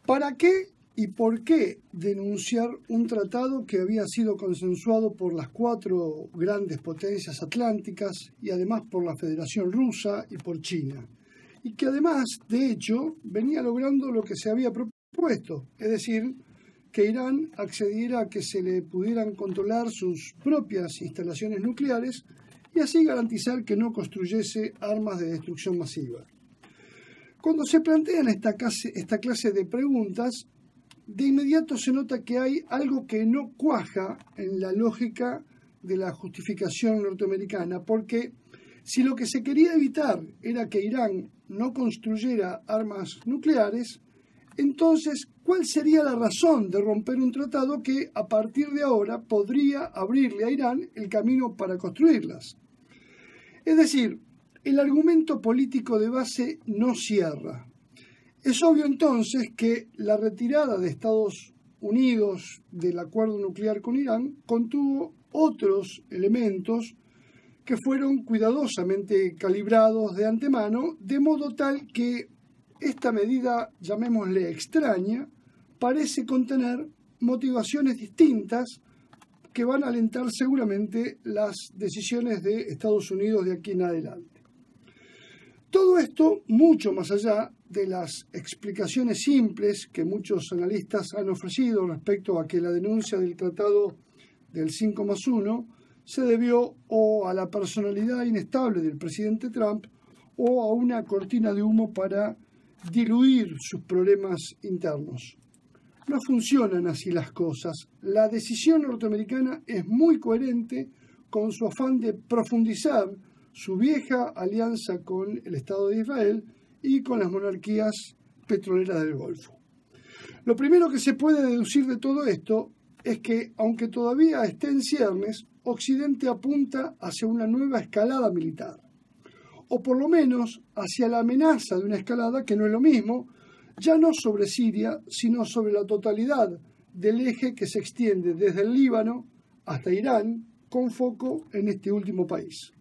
¿Para qué y por qué denunciar un tratado que había sido consensuado por las 4 grandes potencias atlánticas y además por la Federación Rusa y por China? Y que además, de hecho, venía logrando lo que se había propuesto, es decir, que Irán accediera a que se le pudieran controlar sus propias instalaciones nucleares y así garantizar que no construyese armas de destrucción masiva. Cuando se plantean esta clase de preguntas, de inmediato se nota que hay algo que no cuaja en la lógica de la justificación norteamericana, porque si lo que se quería evitar era que Irán no construyera armas nucleares, entonces, ¿cuál sería la razón de romper un tratado que a partir de ahora podría abrirle a Irán el camino para construirlas? Es decir, el argumento político de base no cierra. Es obvio entonces que la retirada de Estados Unidos del acuerdo nuclear con Irán contuvo otros elementos que fueron cuidadosamente calibrados de antemano, de modo tal que esta medida, llamémosle extraña, parece contener motivaciones distintas que van a alentar seguramente las decisiones de Estados Unidos de aquí en adelante. Todo esto mucho más allá de las explicaciones simples que muchos analistas han ofrecido respecto a que la denuncia del tratado del 5+1 se debió o a la personalidad inestable del presidente Trump o a una cortina de humo para diluir sus problemas internos. No funcionan así las cosas. La decisión norteamericana es muy coherente con su afán de profundizar su vieja alianza con el Estado de Israel y con las monarquías petroleras del Golfo. Lo primero que se puede deducir de todo esto es que, aunque todavía esté en ciernes, Occidente apunta hacia una nueva escalada militar, o por lo menos hacia la amenaza de una escalada que no es lo mismo, ya no sobre Siria, sino sobre la totalidad del eje que se extiende desde el Líbano hasta Irán, con foco en este último país.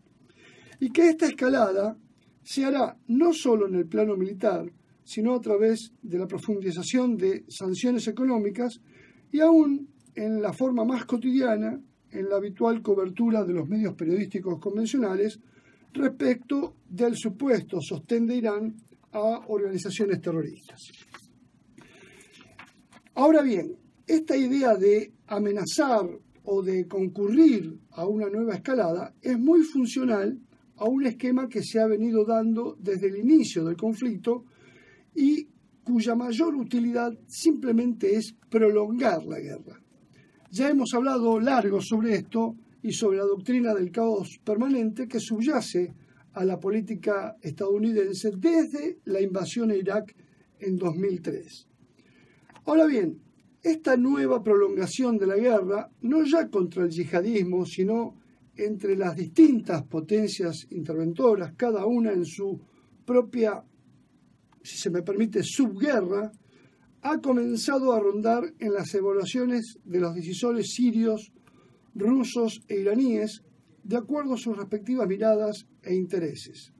Y que esta escalada se hará no solo en el plano militar, sino a través de la profundización de sanciones económicas y aún en la forma más cotidiana, en la habitual cobertura de los medios periodísticos convencionales respecto del supuesto sostén de Irán a organizaciones terroristas. Ahora bien, esta idea de amenazar o de concurrir a una nueva escalada es muy funcional a un esquema que se ha venido dando desde el inicio del conflicto y cuya mayor utilidad simplemente es prolongar la guerra. Ya hemos hablado largo sobre esto y sobre la doctrina del caos permanente que subyace a la política estadounidense desde la invasión a Irak en 2003. Ahora bien, esta nueva prolongación de la guerra, no ya contra el yihadismo, sino entre las distintas potencias interventoras, cada una en su propia, si se me permite, subguerra, ha comenzado a rondar en las evaluaciones de los decisores sirios, rusos e iraníes, de acuerdo a sus respectivas miradas e intereses.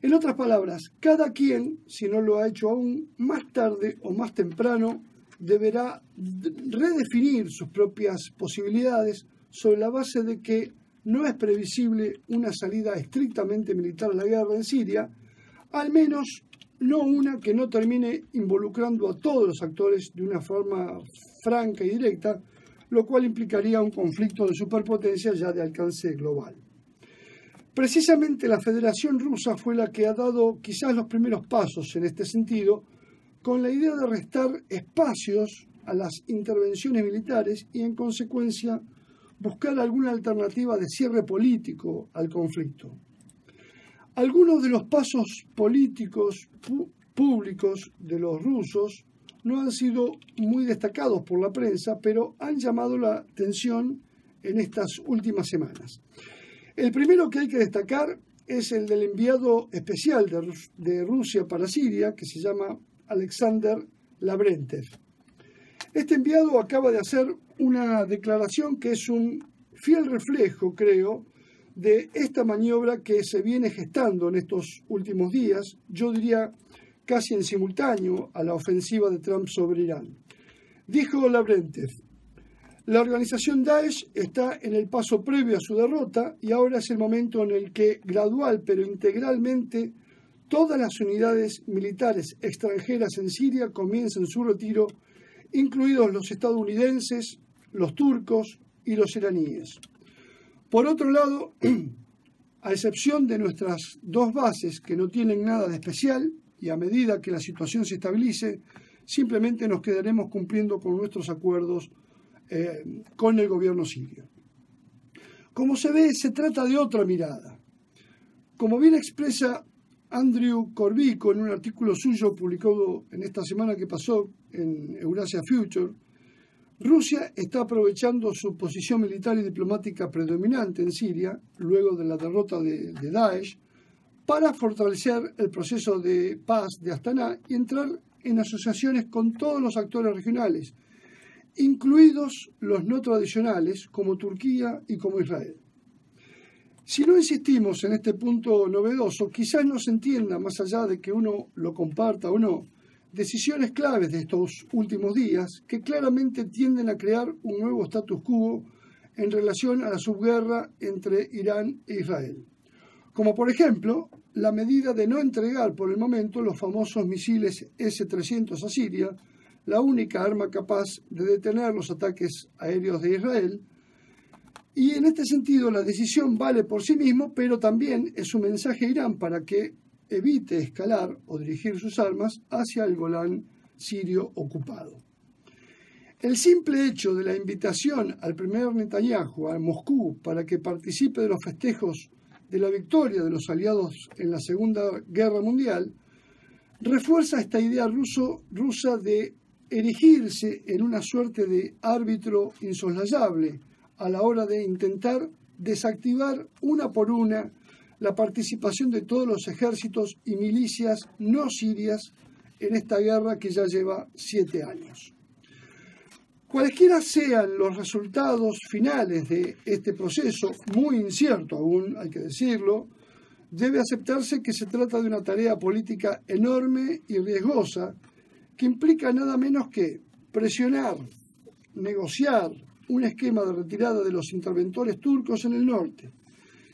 En otras palabras, cada quien, si no lo ha hecho aún, más tarde o más temprano, deberá redefinir sus propias posibilidades sobre la base de que no es previsible una salida estrictamente militar a la guerra en Siria, al menos no una que no termine involucrando a todos los actores de una forma franca y directa, lo cual implicaría un conflicto de superpotencia ya de alcance global. Precisamente la Federación Rusa fue la que ha dado quizás los primeros pasos en este sentido, con la idea de restar espacios a las intervenciones militares y, en consecuencia, buscar alguna alternativa de cierre político al conflicto. Algunos de los pasos políticos públicos de los rusos no han sido muy destacados por la prensa, pero han llamado la atención en estas últimas semanas. El primero que hay que destacar es el del enviado especial de Rusia para Siria, que se llama Alexander Lavrentiev. Este enviado acaba de hacer una declaración que es un fiel reflejo, creo, de esta maniobra que se viene gestando en estos últimos días. Yo diría casi en simultáneo a la ofensiva de Trump sobre Irán. Dijo Lavrentiev: la organización Daesh está en el paso previo a su derrota y ahora es el momento en el que, gradual pero integralmente, todas las unidades militares extranjeras en Siria comiencen su retiro, incluidos los estadounidenses, los turcos y los iraníes. Por otro lado, a excepción de nuestras dos bases que no tienen nada de especial, y a medida que la situación se estabilice, simplemente nos quedaremos cumpliendo con nuestros acuerdos con el gobierno sirio. Como se ve, se trata de otra mirada. Como bien expresa Andrew Corbico en un artículo suyo publicado en esta semana que pasó en Eurasia Future, Rusia está aprovechando su posición militar y diplomática predominante en Siria, luego de la derrota de Daesh, para fortalecer el proceso de paz de Astana y entrar en asociaciones con todos los actores regionales, incluidos los no tradicionales como Turquía y como Israel. Si no insistimos en este punto novedoso, quizás no se entienda, más allá de que uno lo comparta o no, decisiones claves de estos últimos días que claramente tienden a crear un nuevo status quo en relación a la subguerra entre Irán e Israel. Como por ejemplo, la medida de no entregar por el momento los famosos misiles S-300 a Siria, la única arma capaz de detener los ataques aéreos de Israel. Y en este sentido la decisión vale por sí mismo, pero también es un mensaje a Irán para que evite escalar o dirigir sus armas hacia el Golán sirio ocupado. El simple hecho de la invitación al primer Netanyahu a Moscú para que participe de los festejos de la victoria de los aliados en la Segunda Guerra Mundial refuerza esta idea rusa de erigirse en una suerte de árbitro insoslayable a la hora de intentar desactivar una por una la participación de todos los ejércitos y milicias no sirias en esta guerra que ya lleva 7 años. Cualesquiera sean los resultados finales de este proceso, muy incierto aún, hay que decirlo, debe aceptarse que se trata de una tarea política enorme y riesgosa que implica nada menos que presionar, negociar un esquema de retirada de los interventores turcos en el norte,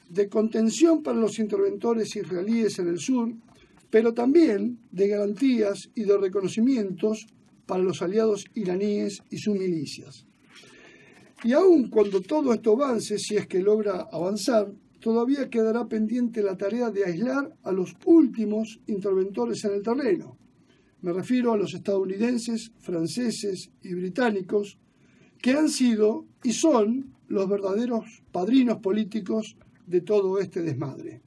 de contención para los interventores israelíes en el sur, pero también de garantías y de reconocimientos para los aliados iraníes y sus milicias. Y aun cuando todo esto avance, si es que logra avanzar, todavía quedará pendiente la tarea de aislar a los últimos interventores en el terreno. Me refiero a los estadounidenses, franceses y británicos, que han sido y son los verdaderos padrinos políticos de todo este desmadre.